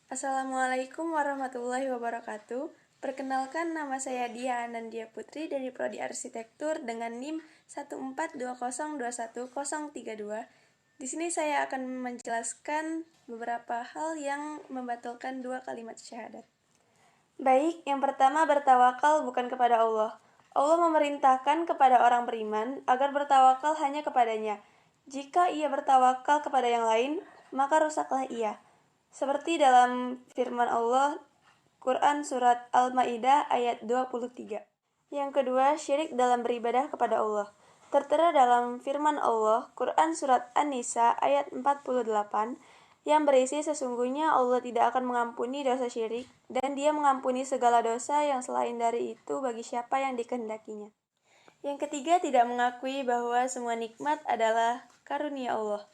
Assalamualaikum warahmatullahi wabarakatuh. Perkenalkan, nama saya Dia Anandia Putri dari Prodi Arsitektur dengan NIM 142021032. Di sini saya akan menjelaskan beberapa hal yang membatalkan dua kalimat syahadat. Baik, yang pertama bertawakal bukan kepada Allah. Allah memerintahkan kepada orang beriman agar bertawakal hanya kepadanya. Jika ia bertawakal kepada yang lain, maka rusaklah ia. Seperti dalam firman Allah, Quran Surat Al-Ma'idah ayat 23. Yang kedua, syirik dalam beribadah kepada Allah. Tertera dalam firman Allah, Quran Surat An-Nisa ayat 48, yang berisi sesungguhnya Allah tidak akan mengampuni dosa syirik, dan Dia mengampuni segala dosa yang selain dari itu bagi siapa yang dikehendakinya. Yang ketiga, tidak mengakui bahwa semua nikmat adalah karunia Allah.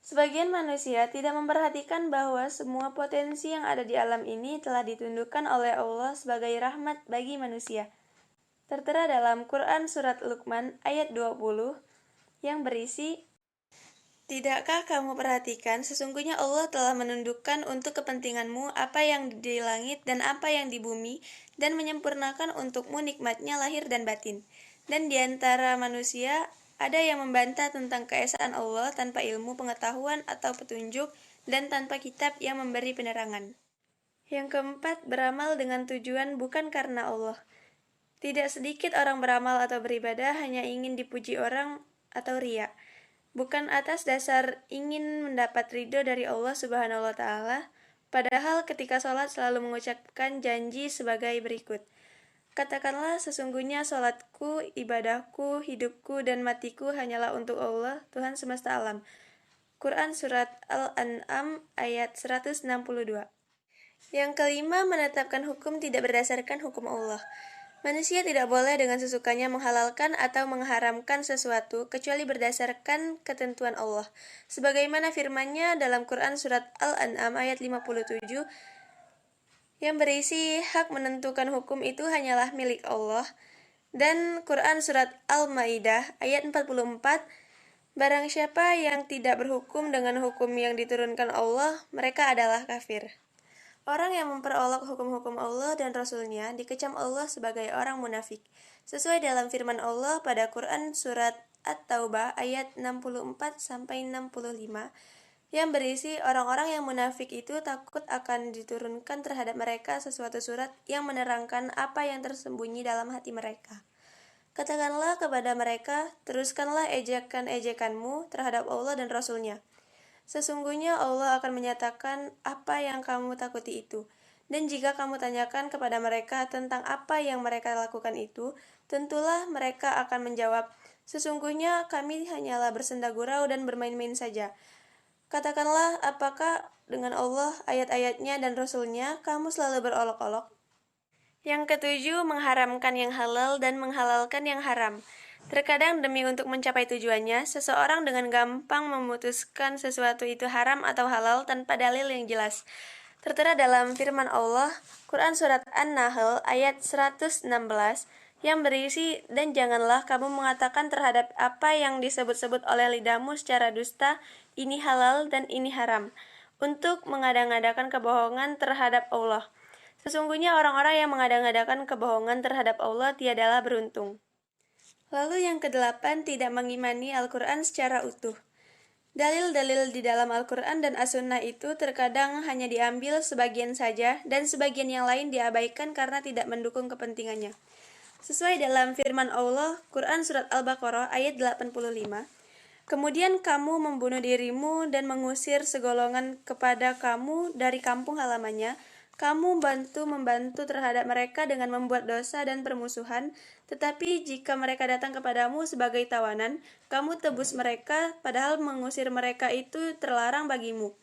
Sebagian manusia tidak memperhatikan bahwa semua potensi yang ada di alam ini telah ditundukkan oleh Allah sebagai rahmat bagi manusia. Tertera dalam Quran Surat Luqman ayat 20 yang berisi, "Tidakkah kamu perhatikan sesungguhnya Allah telah menundukkan untuk kepentinganmu apa yang di langit dan apa yang di bumi dan menyempurnakan untukmu nikmatnya lahir dan batin. Dan di antara manusia ada yang membantah tentang keesaan Allah tanpa ilmu pengetahuan atau petunjuk dan tanpa kitab yang memberi penerangan." Yang keempat, beramal dengan tujuan bukan karena Allah. Tidak sedikit orang beramal atau beribadah hanya ingin dipuji orang atau riya, bukan atas dasar ingin mendapat ridho dari Allah Subhanahu wa Ta'ala. Padahal ketika sholat selalu mengucapkan janji sebagai berikut. Katakanlah, sesungguhnya sholatku, ibadahku, hidupku, dan matiku hanyalah untuk Allah, Tuhan semesta alam. Quran Surat Al-An'am ayat 162. Yang kelima, menetapkan hukum tidak berdasarkan hukum Allah. Manusia tidak boleh dengan sesukanya menghalalkan atau mengharamkan sesuatu kecuali berdasarkan ketentuan Allah. Sebagaimana firman-Nya dalam Quran Surat Al-An'am ayat 57, yang berisi hak menentukan hukum itu hanyalah milik Allah. Dan Quran Surat Al-Ma'idah ayat 44, barang siapa yang tidak berhukum dengan hukum yang diturunkan Allah, mereka adalah kafir. Orang yang memperolok hukum-hukum Allah dan Rasul-Nya dikecam Allah sebagai orang munafik. Sesuai dalam firman Allah pada Quran Surat At-Taubah ayat 64-65, yang berisi orang-orang yang munafik itu takut akan diturunkan terhadap mereka sesuatu surat yang menerangkan apa yang tersembunyi dalam hati mereka. Katakanlah kepada mereka, teruskanlah ejekan-ejekanmu terhadap Allah dan Rasul-Nya. Sesungguhnya Allah akan menyatakan apa yang kamu takuti itu. Dan jika kamu tanyakan kepada mereka tentang apa yang mereka lakukan itu, tentulah mereka akan menjawab, sesungguhnya kami hanyalah bersenda gurau dan bermain-main saja. Katakanlah, apakah dengan Allah, ayat-ayatnya, dan Rasul-Nya kamu selalu berolok-olok? Yang ketujuh, mengharamkan yang halal dan menghalalkan yang haram. Terkadang demi untuk mencapai tujuannya, seseorang dengan gampang memutuskan sesuatu itu haram atau halal tanpa dalil yang jelas. Tertera dalam firman Allah, Quran Surat An-Nahl ayat 116, yang berisi, dan janganlah kamu mengatakan terhadap apa yang disebut-sebut oleh lidahmu secara dusta, ini halal dan ini haram, untuk mengada-ngadakan kebohongan terhadap Allah. Sesungguhnya orang-orang yang mengada-ngadakan kebohongan terhadap Allah tiadalah beruntung. Lalu yang kedelapan, tidak mengimani Al-Quran secara utuh. Dalil-dalil di dalam Al-Quran dan As-Sunnah itu terkadang hanya diambil sebagian saja dan sebagian yang lain diabaikan karena tidak mendukung kepentingannya. Sesuai dalam firman Allah, Quran Surat Al-Baqarah ayat 85, kemudian kamu membunuh dirimu dan mengusir segolongan kepada kamu dari kampung halamannya. Kamu membantu terhadap mereka dengan membuat dosa dan permusuhan, tetapi jika mereka datang kepadamu sebagai tawanan, kamu tebus mereka, padahal mengusir mereka itu terlarang bagimu.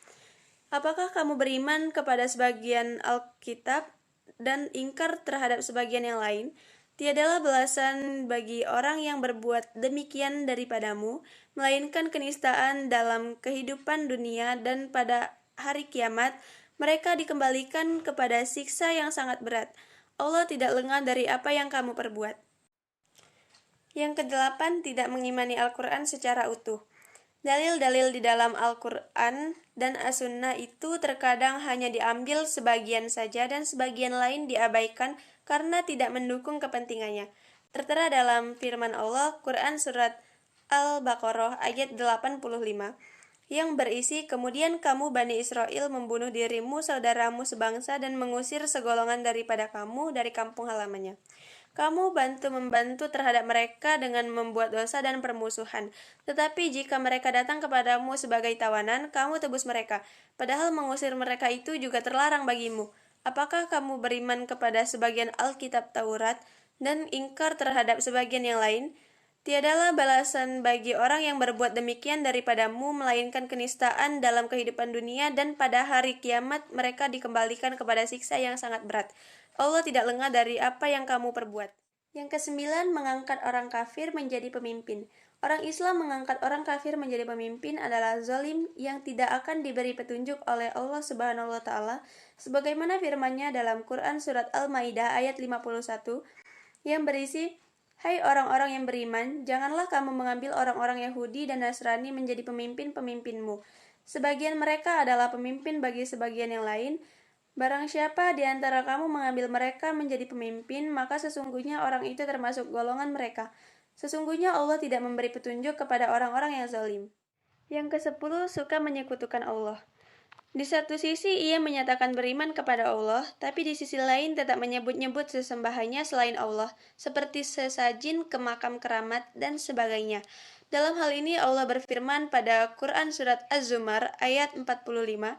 Apakah kamu beriman kepada sebagian Alkitab dan ingkar terhadap sebagian yang lain? Tiadalah balasan bagi orang yang berbuat demikian daripadamu, melainkan kenistaan dalam kehidupan dunia, dan pada hari kiamat mereka dikembalikan kepada siksa yang sangat berat. Allah tidak lengah dari apa yang kamu perbuat. Yang kedelapan, tidak mengimani Al-Quran secara utuh. Dalil-dalil di dalam Al-Quran dan As-Sunnah itu terkadang hanya diambil sebagian saja dan sebagian lain diabaikan karena tidak mendukung kepentingannya. Tertera dalam firman Allah, Quran Surat Al-Baqarah ayat 85, yang berisi, kemudian kamu Bani Israel membunuh dirimu, saudaramu sebangsa, dan mengusir segolongan daripada kamu dari kampung halamannya. Kamu bantu-membantu terhadap mereka dengan membuat dosa dan permusuhan. Tetapi jika mereka datang kepadamu sebagai tawanan, kamu tebus mereka. Padahal mengusir mereka itu juga terlarang bagimu. Apakah kamu beriman kepada sebagian Alkitab Taurat dan ingkar terhadap sebagian yang lain? Tiadalah balasan bagi orang yang berbuat demikian daripadamu, melainkan kenistaan dalam kehidupan dunia, dan pada hari kiamat mereka dikembalikan kepada siksa yang sangat berat. Allah tidak lengah dari apa yang kamu perbuat. Yang kesembilan, mengangkat orang kafir menjadi pemimpin. Orang Islam mengangkat orang kafir menjadi pemimpin adalah zalim yang tidak akan diberi petunjuk oleh Allah Subhanahu wa taala, sebagaimana firman-Nya dalam Quran surat Al-Maidah ayat 51 yang berisi, hai orang-orang yang beriman, janganlah kamu mengambil orang-orang Yahudi dan Nasrani menjadi pemimpin-pemimpinmu. Sebagian mereka adalah pemimpin bagi sebagian yang lain. Barang siapa di antara kamu mengambil mereka menjadi pemimpin, maka sesungguhnya orang itu termasuk golongan mereka. Sesungguhnya Allah tidak memberi petunjuk kepada orang-orang yang zalim. Yang ke-10, suka menyekutukan Allah. Di satu sisi ia menyatakan beriman kepada Allah, tapi di sisi lain tetap menyebut-nyebut sesembahannya selain Allah, seperti sesajin ke makam keramat dan sebagainya. Dalam hal ini Allah berfirman pada Quran Surat Az-Zumar ayat 45,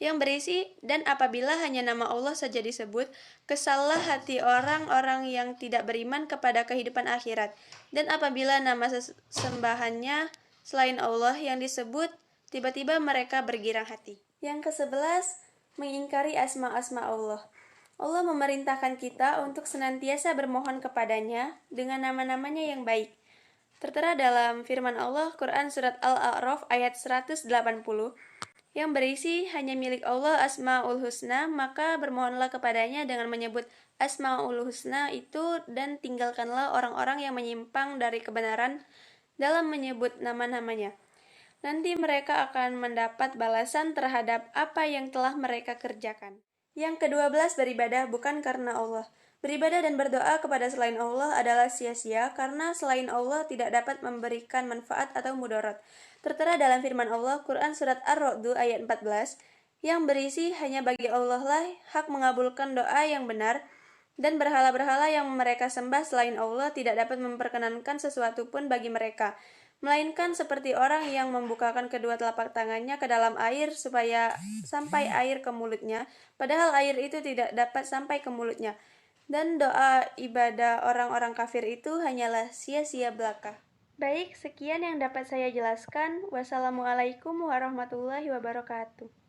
yang berisi, dan apabila hanya nama Allah saja disebut, kesallah hati orang-orang yang tidak beriman kepada kehidupan akhirat. Dan apabila nama sesembahannya selain Allah yang disebut, tiba-tiba mereka bergirang hati. Yang ke-11, mengingkari asma-asma Allah. Allah memerintahkan kita untuk senantiasa bermohon kepadanya dengan nama-namanya yang baik. Tertera dalam firman Allah, Quran Surat Al-A'raf ayat 180, yang berisi, hanya milik Allah Asma'ul Husna, maka bermohonlah kepadanya dengan menyebut Asma'ul Husna itu, dan tinggalkanlah orang-orang yang menyimpang dari kebenaran dalam menyebut nama-namanya. Nanti mereka akan mendapat balasan terhadap apa yang telah mereka kerjakan. Yang ke-12, beribadah bukan karena Allah. Beribadah dan berdoa kepada selain Allah adalah sia-sia karena selain Allah tidak dapat memberikan manfaat atau mudarat. Tertera dalam firman Allah, Quran Surat Ar-Ra'd ayat 14, yang berisi, hanya bagi Allah lah hak mengabulkan doa yang benar, dan berhala-berhala yang mereka sembah selain Allah tidak dapat memperkenankan sesuatu pun bagi mereka, melainkan seperti orang yang membukakan kedua telapak tangannya ke dalam air supaya sampai air ke mulutnya, padahal air itu tidak dapat sampai ke mulutnya. Dan doa ibadah orang-orang kafir itu hanyalah sia-sia belaka. Baik, sekian yang dapat saya jelaskan. Wassalamualaikum warahmatullahi wabarakatuh.